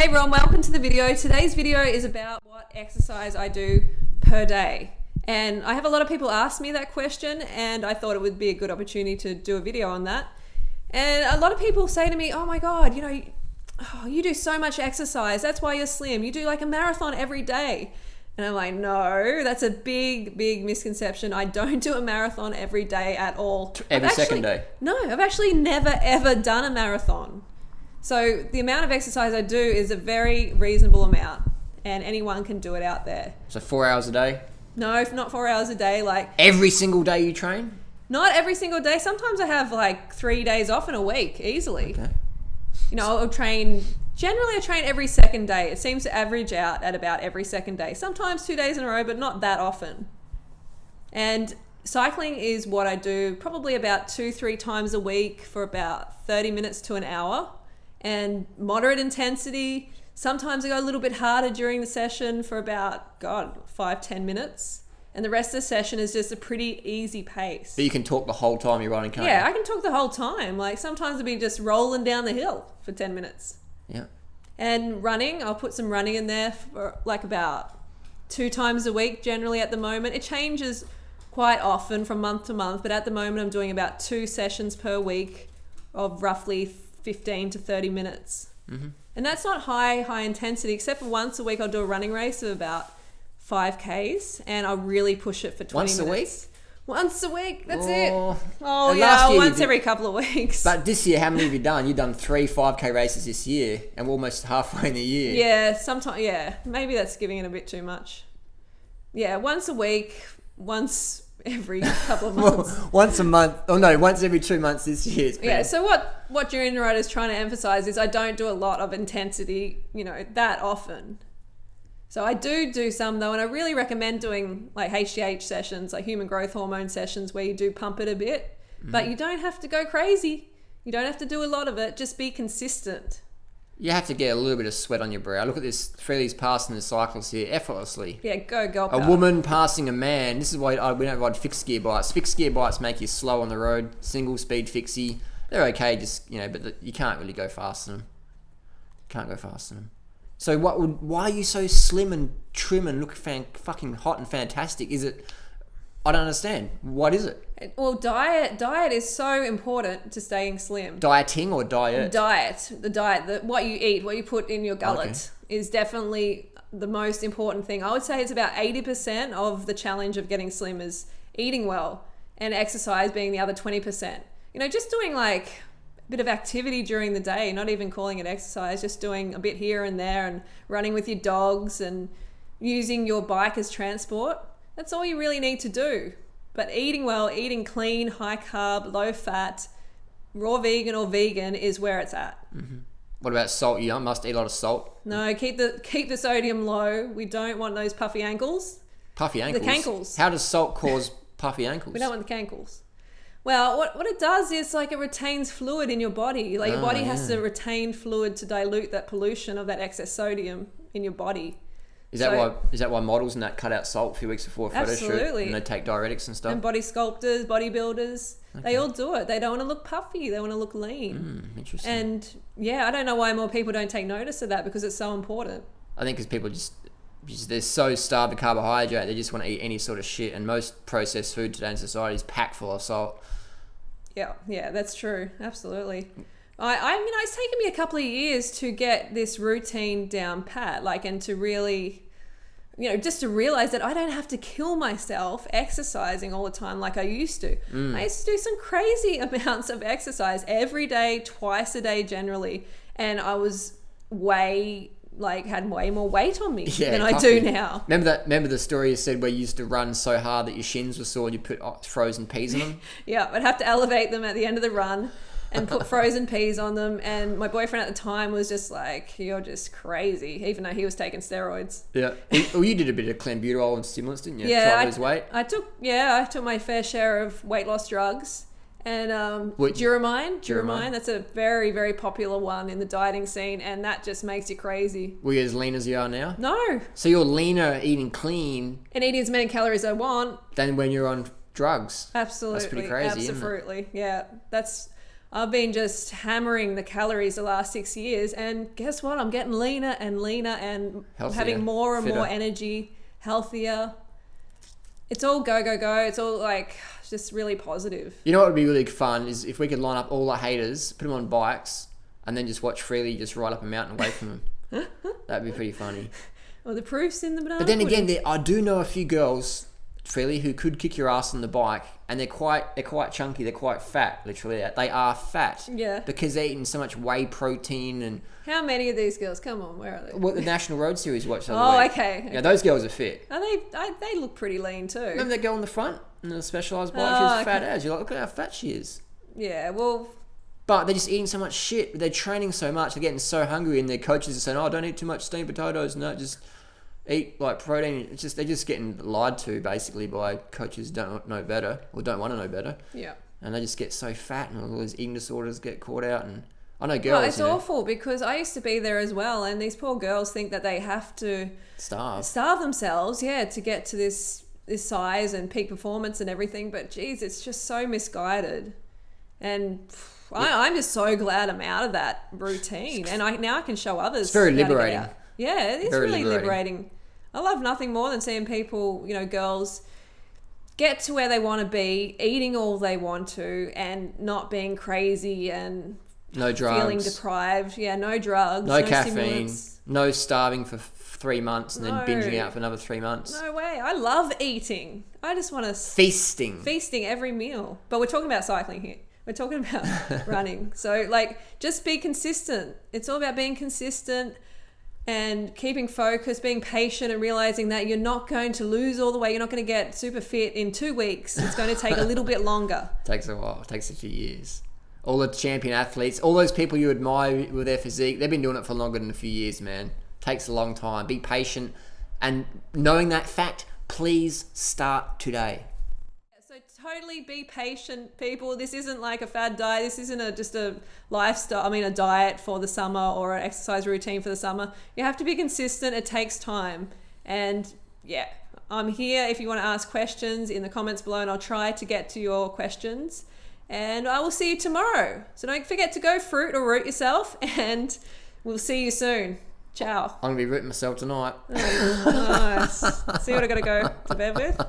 Hey everyone, welcome to the video. Today's video is about what exercise I do per day. And I have a lot of people ask me that question, and I thought it would be a good opportunity to do a video on that. And a lot of people say to me, oh my God, you do so much exercise. That's why you're slim. You do like a marathon every day. And I'm like, no, that's a big, big misconception. I don't do a marathon every day at all. Second day? No, I've actually never, ever done a marathon. So the amount of exercise I do is a very reasonable amount, and anyone can do it out there. So 4 hours a day? No, not 4 hours a day. Like every single day you train? Not every single day. Sometimes I have like 3 days off in a week, easily. Okay. I'll train, generally I train every second day. It seems to average out at about every second day. Sometimes 2 days in a row, but not that often. And cycling is what I do probably about 2-3 times a week for about 30 minutes to an hour. And moderate intensity. Sometimes I go a little bit harder during the session for about 5-10 minutes, and the rest of the session is just a pretty easy pace. But you can talk the whole time you're running, can't you? Yeah, I can talk the whole time. Like sometimes I'll be just rolling down the hill for 10 minutes. Yeah. And running, I'll put some running in there for like about 2 times a week generally at the moment. It changes quite often from month to month, but at the moment I'm doing about 2 sessions per week of roughly 15 to 30 minutes. Mm-hmm. And that's not high intensity, except for once a week I'll do a running race of about 5Ks, and I'll really push it for 20 minutes. Once a week, that's it. Oh yeah, once every couple of weeks. But this year, how many have you done? You've done 3 5K races this year, and we're almost halfway in the year. Yeah, sometimes, yeah. Maybe that's giving it a bit too much. Yeah, once a week, once every couple of months. Once a month. Oh no, once every 2 months this year. It's been. Yeah, so what Junior Rider is trying to emphasize is I don't do a lot of intensity, that often. So I do some though, and I really recommend doing like HGH sessions, like human growth hormone sessions, where you do pump it a bit, but you don't have to go crazy. You don't have to do a lot of it. Just be consistent. You have to get a little bit of sweat on your brow. Look at this. Freely's passing the cyclists here effortlessly. Yeah, go. A woman passing a man. This is why we don't ride fixed gear bikes. Fixed gear bikes make you slow on the road. Single speed fixie. They're okay, but you can't really go fast in them. Can't go fast in them. So why are you so slim and trim and look fucking hot and fantastic? Is it? I don't understand. What is it? Well, diet is so important to staying slim. Dieting or diet? The diet, what you eat, what you put in your gullet is definitely the most important thing. I would say it's about 80% of the challenge of getting slim is eating well, and exercise being the other 20%. Just doing like a bit of activity during the day, not even calling it exercise, just doing a bit here and there, and running with your dogs and using your bike as transport. That's all you really need to do. But eating well, eating clean, high carb, low fat, raw vegan or vegan is where it's at. Mm-hmm. What about salt? You must eat a lot of salt. No, keep the sodium low. We don't want those puffy ankles. Puffy ankles? The cankles. How does salt cause puffy ankles? We don't want the cankles. Well, what it does is like it retains fluid in your body. Like your body has to retain fluid to dilute that pollution of that excess sodium in your body. Is that why models and that cut out salt a few weeks before a photo shoot? Absolutely. And they take diuretics and stuff? And body sculptors, bodybuilders, they all do it. They don't want to look puffy. They want to look lean. Interesting. And yeah, I don't know why more people don't take notice of that, because it's so important. I think because people just they're so starved of carbohydrate, they just want to eat any sort of shit. And most processed food today in society is packed full of salt. Yeah, that's true. Absolutely. It's taken me a couple of years to get this routine down pat, and to really, just to realize that I don't have to kill myself exercising all the time like I used to. I used to do some crazy amounts of exercise every day, twice a day generally, and I was had way more weight on me than I do now. Remember the story you said where you used to run so hard that your shins were sore and you put frozen peas on them? Yeah, I'd have to elevate them at the end of the run and put frozen peas on them, and my boyfriend at the time was just like, you're just crazy, even though he was taking steroids. Yeah. Well, you did a bit of clenbuterol and stimulants, didn't you? Yeah. Try to lose weight? I took my fair share of weight loss drugs. And Duromine, that's a very, very popular one in the dieting scene, and that just makes you crazy. Were you as lean as you are now? No. So you're leaner eating clean and eating as many calories as I want than when you're on drugs. Absolutely. That's pretty crazy, Absolutely. isn't it? Yeah. I've been just hammering the calories the last 6 years, and guess what? I'm getting leaner and leaner and Healthier, having more and more fitter. energy, healthier. It's all go, go, go. It's all like just really positive. You know what would be really fun is if we could line up all the haters, put them on bikes, and then just watch Freely just ride up a mountain away from them. That'd be pretty funny. Well, the proof's in the banana But then pudding. again, I do know a few girls, Freely, who could kick your ass on the bike, and they're quite chunky. They're quite fat. Literally, they are fat. Yeah. Because they're eating so much whey protein and How many of these girls? Come on, where are they? what the National Road Series watched the Oh, other week. okay. Yeah, those girls are fit. Are they look pretty lean too. Remember that girl on the front in the Specialized bike? Oh, She was fat okay. as. You're like, look at how fat she is. Yeah, well, But they're just eating so much shit. They're training so much. They're getting so hungry, and their coaches are saying, "Oh, don't eat too much steamed potatoes. No, just eat like protein." It's just they're just getting lied to basically by coaches who don't know better or don't want to know better, yeah. and they just get so fat, and all those eating disorders get caught out. And I know girls, Well, it's you know, awful because I used to be there as well, and these poor girls think that they have to starve themselves, yeah, to get to this size and peak performance and everything. But geez, it's just so misguided, and I'm just so glad I'm out of that routine, and now I can show others. It's very how to get liberating. out. Yeah, it is Very really liberating. liberating. I love nothing more than seeing people, girls get to where they want to be, eating all they want to, and not being crazy and no drugs, feeling deprived. Yeah, no drugs, no caffeine, stimulants. no starving for 3 months and then No. binging out for another 3 months. No way. I love eating. I just want to Feasting. feasting every meal. But we're talking about cycling here. We're talking about running. So just be consistent. It's all about being consistent and keeping focus, being patient, and realizing that you're not going to lose all the weight. You're not going to get super fit in 2 weeks. It's going to take a little bit longer. Takes a while. It takes a few years. All the champion athletes, all those people you admire with their physique, they've been doing it for longer than a few years, man. Takes a long time. Be patient. And knowing that fact, please start today. So totally be patient, people. This isn't like a fad diet. This isn't just a lifestyle. A diet for the summer or an exercise routine for the summer. You have to be consistent. It takes time. And yeah, I'm here if you want to ask questions in the comments below, and I'll try to get to your questions. And I will see you tomorrow. So don't forget to go fruit or root yourself, and we'll see you soon. Ciao. I'm going to be rooting myself tonight. Nice. See what I got to go to bed with?